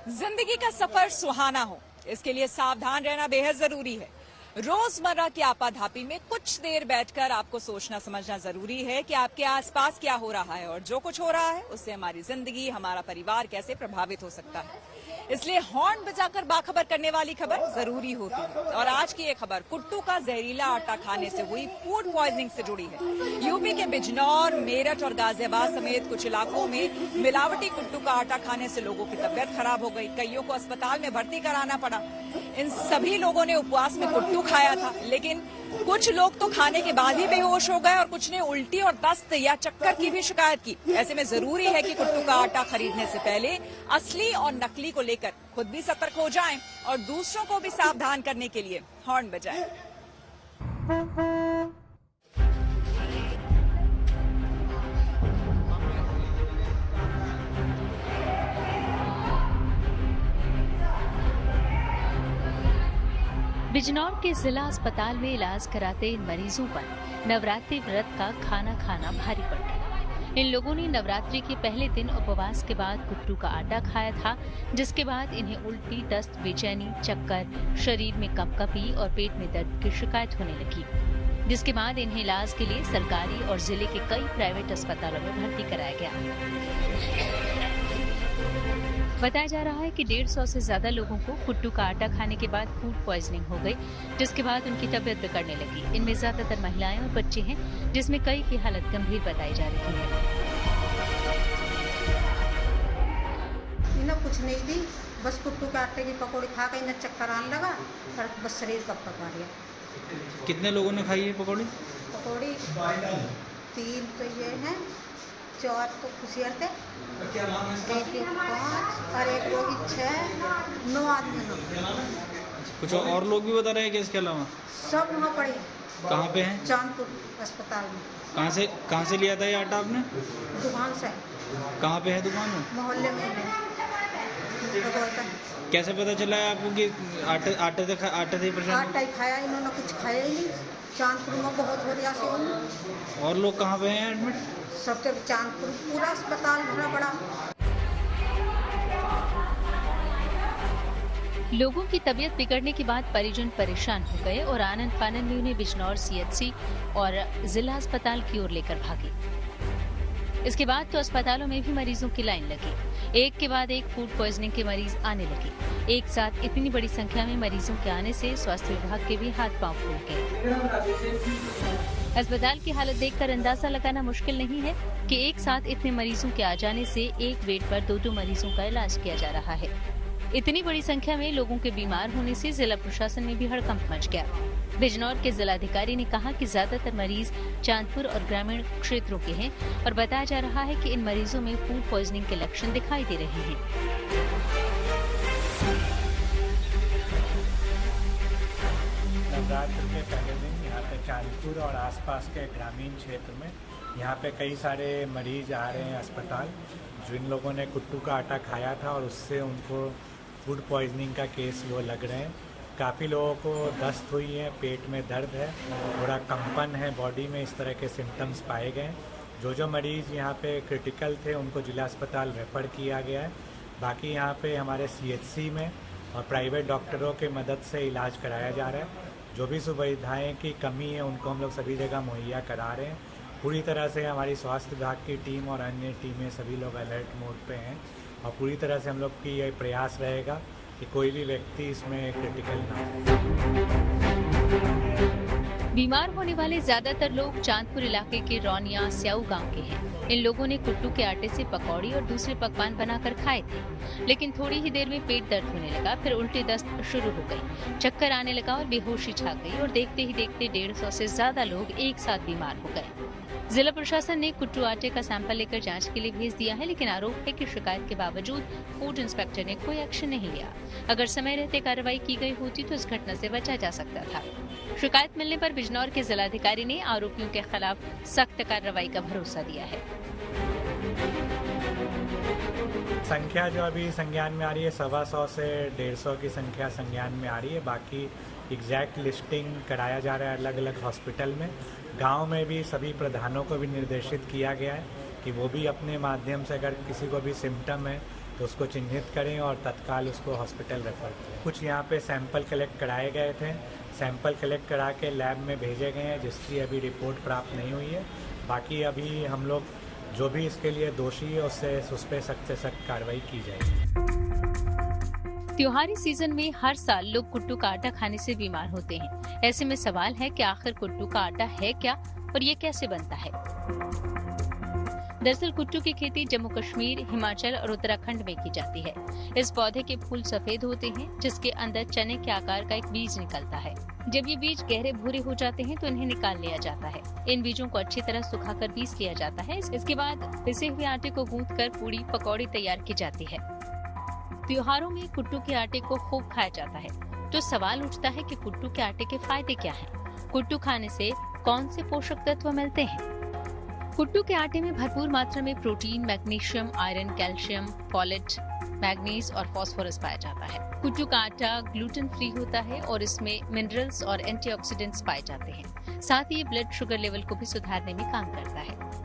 जिंदगी का सफर सुहाना हो, इसके लिए सावधान रहना बेहद जरूरी है। रोजमर्रा की आपाधापी में कुछ देर बैठकर आपको सोचना समझना जरूरी है कि आपके आसपास क्या हो रहा है और जो कुछ हो रहा है उससे हमारी जिंदगी, हमारा परिवार कैसे प्रभावित हो सकता है। इसलिए हॉर्न बजाकर बाखबर करने वाली खबर जरूरी होती है। और आज की ये खबर कुट्टू का जहरीला आटा खाने से हुई फूड पॉइजनिंग से जुड़ी है। यूपी के बिजनौर, मेरठ और गाजियाबाद समेत कुछ इलाकों में मिलावटी कुट्टू का आटा खाने से लोगों की तबियत खराब हो गई। कईयों को अस्पताल में भर्ती कराना पड़ा। इन सभी लोगों ने उपवास में कुट्टू खाया था, लेकिन कुछ लोग तो खाने के बाद ही बेहोश हो गए और कुछ ने उल्टी और दस्त या चक्कर की भी शिकायत की। ऐसे में जरूरी है कि कुट्टू का आटा खरीदने से पहले असली और नकली को लेकर खुद भी सतर्क हो जाएं और दूसरों को भी सावधान करने के लिए हॉर्न बजाएं। बिजनौर के जिला अस्पताल में इलाज कराते इन मरीजों पर नवरात्रि व्रत का खाना खाना भारी पड़ गया। इन लोगों ने नवरात्रि के पहले दिन उपवास के बाद कुट्टू का आटा खाया था, जिसके बाद इन्हें उल्टी, दस्त, बेचैनी, चक्कर, शरीर में कंपकपी और पेट में दर्द की शिकायत होने लगी, जिसके बाद इन्हें इलाज के लिए सरकारी और जिले के कई प्राइवेट अस्पतालों में भर्ती कराया गया। बताया जा रहा है कि 150 से ज्यादा लोगों को कुट्टू का आटा खाने के बाद फूड पॉइजनिंग हो गई, जिसके बाद उनकी तबियत बिगड़ने लगी। इनमें ज्यादातर महिलाएं और बच्चे हैं, जिसमें कई की हालत गंभीर बताई जा रही है। इन्हें कुछ नहीं दी, बस कुट्टू के आटे की पकौड़ी खा के इन्हें चक्कर आने लगा और बस शरीर कब पका गया। कितने लोगों ने खाई है पकौड़ी? पकौड़ी 3 तो ये है, 4 तो खुशियार थे, 1 5 और 1 लोग 6, 9 आदमी। कुछ और लोग भी बता रहे हैं कि इसके अलावा सब वहाँ पड़े। कहाँ पे हैं? चांदपुर अस्पताल में। कहाँ से लिया था ये आटा आपने? दुकान से। कहाँ पे है दुकान में? मोहल्ले में। कैसे पता चला है आपको कि आटे से परेशान? आटा ही खाया, इन्होंने कुछ खाया ही नहीं। चांदपुर में बहुत बढ़िया से। और लोग कहाँ पे हैं एडमिट? सबसे चांदपुर पूरा अस्पताल भरा पड़ा। लोगों की तबीयत बिगड़ने के बाद परिजन परेशान हो गए और आनन फानन में उन्हें बिजनौर CHC और जिला अस्पताल की ओर लेकर भागे। इसके बाद तो अस्पतालों में भी मरीजों की लाइन लगी। एक के बाद एक फूड पॉइजनिंग के मरीज आने लगे। एक साथ इतनी बड़ी संख्या में मरीजों के आने से स्वास्थ्य विभाग के भी हाथ पांव फूल गए। अस्पताल की हालत देखकर अंदाजा लगाना मुश्किल नहीं है कि एक साथ इतने मरीजों के आ जाने से एक बेड पर 2 मरीजों का इलाज किया जा रहा है। इतनी बड़ी संख्या में लोगों के बीमार होने से जिला प्रशासन में भी हड़कंप मच गया। बिजनौर के जिलाधिकारी ने कहा कि ज्यादातर मरीज चांदपुर और ग्रामीण क्षेत्रों के हैं और बताया जा रहा है कि इन मरीजों में फूड पॉइजनिंग के लक्षण दिखाई दे रहे हैं। नवरात्र के पहले दिन यहाँ पे चांदपुर और आसपास के ग्रामीण क्षेत्र में यहाँ पे कई सारे मरीज आ रहे हैं अस्पताल, जिन लोगों ने कुट्टू का आटा खाया था और उससे उनको फूड पॉइजनिंग का केस वो लग रहे हैं। काफ़ी लोगों को दस्त हुई है, पेट में दर्द है, थोड़ा कंपन है बॉडी में, इस तरह के सिम्टम्स पाए गए। जो मरीज़ यहाँ पे क्रिटिकल थे उनको जिला अस्पताल रेफ़र किया गया है। बाकी यहाँ पे हमारे CHC में और प्राइवेट डॉक्टरों के मदद से इलाज कराया जा रहा है। जो भी सुविधाएं की कमी है उनको हम लोग सभी जगह मुहैया करा रहे हैं। पूरी तरह से हमारी स्वास्थ्य विभाग की टीम और अन्य टीमें सभी लोग अलर्ट मोड पे हैं और पूरी तरह से हम लोग की ये प्रयास रहेगा कि कोई भी व्यक्ति इसमें क्रिटिकल ना हो। बीमार होने वाले ज्यादातर लोग चांदपुर इलाके के रौनिया स्याऊ गांव के हैं। इन लोगों ने कुट्टू के आटे से पकौड़ी और दूसरे पकवान बनाकर खाए थे, लेकिन थोड़ी ही देर में पेट दर्द होने लगा, फिर उल्टी दस्त शुरू हो गई, चक्कर आने लगा और बेहोशी छा गई और देखते ही देखते 150 से ज्यादा लोग एक साथ बीमार हो गए। जिला प्रशासन ने कुट्टू आटे का सैंपल लेकर जांच के लिए भेज दिया है, लेकिन आरोप है कि शिकायत के बावजूद फूड इंस्पेक्टर ने कोई एक्शन नहीं लिया। अगर समय रहते कार्रवाई की गई होती तो इस घटना से बचा जा सकता था। शिकायत मिलने पर बिजनौर के जिलाधिकारी ने आरोपियों के खिलाफ सख्त कार्रवाई का भरोसा दिया है। संख्या जो अभी संज्ञान में आ रही है 125 से 150 की संख्या संज्ञान में आ रही है। बाकी एग्जैक्ट लिस्टिंग कराया जा रहा है अलग अलग हॉस्पिटल में। गांव में भी सभी प्रधानों को भी निर्देशित किया गया है कि वो भी अपने माध्यम से अगर किसी को भी सिम्टम है तो उसको चिन्हित करें और तत्काल उसको हॉस्पिटल रेफर करें। कुछ यहाँ पे सैंपल कलेक्ट कराए गए थे, सैंपल कलेक्ट करा के लैब में भेजे गए हैं, जिसकी अभी रिपोर्ट प्राप्त नहीं हुई है। बाकी अभी हम लोग जो भी इसके लिए दोषी है उससे उस पर सख्त से सख्त कार्रवाई की जाएगी। त्योहारी सीजन में हर साल लोग कुट्टू का आटा खाने से बीमार होते हैं। ऐसे में सवाल है कि आखिर कुट्टू का आटा है क्या और ये कैसे बनता है। दरअसल कुट्टू की खेती जम्मू कश्मीर, हिमाचल और उत्तराखंड में की जाती है। इस पौधे के फूल सफेद होते हैं, जिसके अंदर चने के आकार का एक बीज निकलता है। जब ये बीज गहरे भूरे हो जाते हैं तो इन्हें निकाल लिया जाता है। इन बीजों को अच्छी तरह सुखाकर पीस लिया जाता है। इसके बाद पिसे हुए आटे को गूंथकर पूड़ी पकौड़ी तैयार की जाती है। त्योहारों में कुट्टू के आटे को खूब खाया जाता है। तो सवाल उठता है कि कुट्टू के आटे के फायदे क्या हैं? कुट्टू खाने से कौन से पोषक तत्व मिलते हैं? कुट्टू के आटे में भरपूर मात्रा में protein, magnesium, iron, calcium, folate, manganese और फास्फोरस पाया जाता है। कुट्टू का आटा ग्लूटेन फ्री होता है और इसमें मिनरल्स और एंटीऑक्सीडेंट्स पाए जाते हैं। साथ ही ये ब्लड शुगर लेवल को भी सुधारने में काम करता है।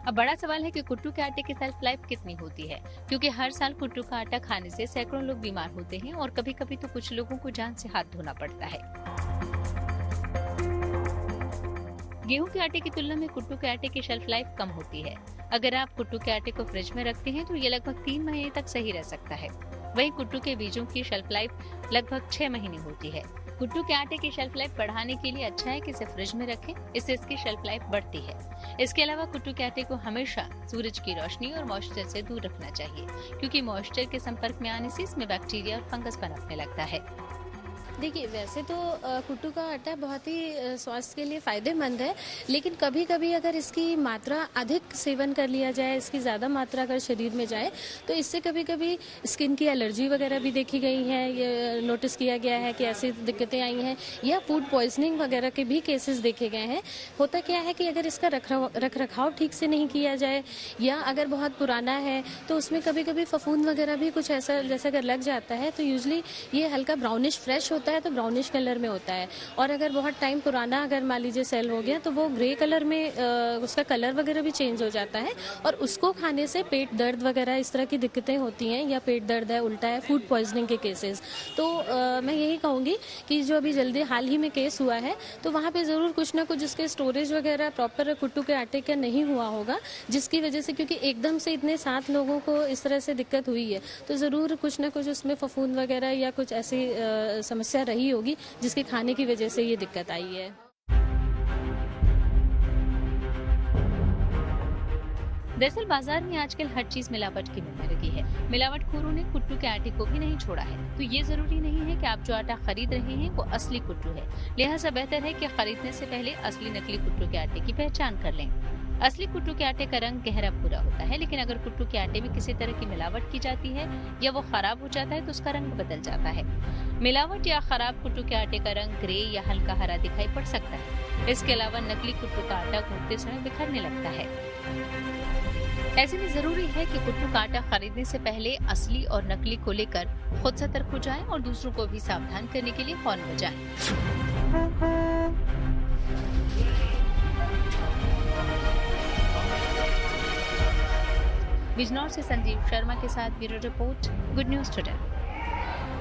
अब बड़ा सवाल है कि कुट्टू के आटे की सेल्फ लाइफ कितनी होती है, क्योंकि हर साल कुट्टू का आटा खाने से सैकड़ों लोग बीमार होते हैं और कभी कभी तो कुछ लोगों को जान से हाथ धोना पड़ता है। गेहूं के आटे की तुलना में कुट्टू के आटे की शेल्फ लाइफ कम होती है। अगर आप कुट्टू के आटे को फ्रिज में रखते हैं तो ये लगभग 3 महीने तक सही रह सकता है। वहीं कुट्टू के बीजों की शेल्फ लाइफ लगभग 6 महीने होती है। कुट्टू के आटे की शेल्फ लाइफ बढ़ाने के लिए अच्छा है कि इसे फ्रिज में रखें, इससे इसकी शेल्फ लाइफ बढ़ती है। इसके अलावा कुट्टू के आटे को हमेशा सूरज की रोशनी और मॉइस्चर से दूर रखना चाहिए, क्योंकि मॉइस्चर के संपर्क में आने से इसमें बैक्टीरिया और फंगस पनपने लगता है। देखिए, वैसे तो कुट्टू का आटा बहुत ही स्वास्थ्य के लिए फ़ायदेमंद है, लेकिन कभी कभी अगर इसकी मात्रा अधिक सेवन कर लिया जाए, इसकी ज़्यादा मात्रा अगर शरीर में जाए तो इससे कभी कभी स्किन की एलर्जी वगैरह भी देखी गई है। ये नोटिस किया गया है कि ऐसी दिक्कतें आई हैं, या फूड पॉइजनिंग वगैरह के भी केसेस देखे गए हैं। होता क्या है कि अगर इसका रख रखाव ठीक से नहीं किया जाए या अगर बहुत पुराना है तो उसमें कभी कभी फफूंद वगैरह भी कुछ ऐसा जैसा अगर लग जाता है तो यूजली ये हल्का ब्राउनिश फ्रेश होता है, तो ब्राउनिश कलर में होता है। और अगर बहुत टाइम पुराना अगर मान लीजिए सेल हो गया तो वो ग्रे कलर में उसका कलर वगैरह भी चेंज हो जाता है, और उसको खाने से पेट दर्द वगैरह इस तरह की दिक्कतें होती हैं, या पेट दर्द है, उल्टा है, फूड पॉइजनिंग के केसेस। तो मैं यही कहूँगी कि जो अभी जल्दी हाल ही में केस हुआ है तो वहाँ पे ज़रूर कुछ ना कुछ उसके स्टोरेज वगैरह प्रॉपर कुट्टू के आटे का नहीं हुआ होगा, जिसकी वजह से, क्योंकि एकदम से इतने 7 लोगों को इस तरह से दिक्कत हुई है तो ज़रूर कुछ ना कुछ उसमें फफूंद वगैरह या कुछ ऐसी समस्या रही होगी जिसके खाने की वजह से ये दिक्कत आई है। दरअसल बाजार में आजकल हर चीज मिलावट की मिलने लगी है। मिलावटखोरों ने कुट्टू के आटे को भी नहीं छोड़ा है। तो ये जरूरी नहीं है कि आप जो आटा खरीद रहे हैं वो असली कुट्टू है। लिहाजा बेहतर है कि खरीदने से पहले असली नकली कुट्टू के आटे की पहचान कर लें। असली कुट्टू के आटे का रंग गहरा भूरा होता है, लेकिन अगर कुट्टू के आटे में किसी तरह की मिलावट की जाती है या वो खराब हो जाता है तो उसका रंग बदल जाता है। मिलावट या खराब कुट्टू के आटे का रंग ग्रे या हल्का हरा दिखाई पड़ सकता है। इसके अलावा नकली कुट्टू का आटा गूंथते समय बिखरने लगता है। ऐसे में जरूरी है कि कुट्टू का आटा खरीदने से पहले असली और नकली को लेकर खुद सतर्क हो जाएं और दूसरों को भी सावधान करने के लिए हॉर्न बजाएं। बिजनौर से संजीव शर्मा के साथ bureau report, good news today.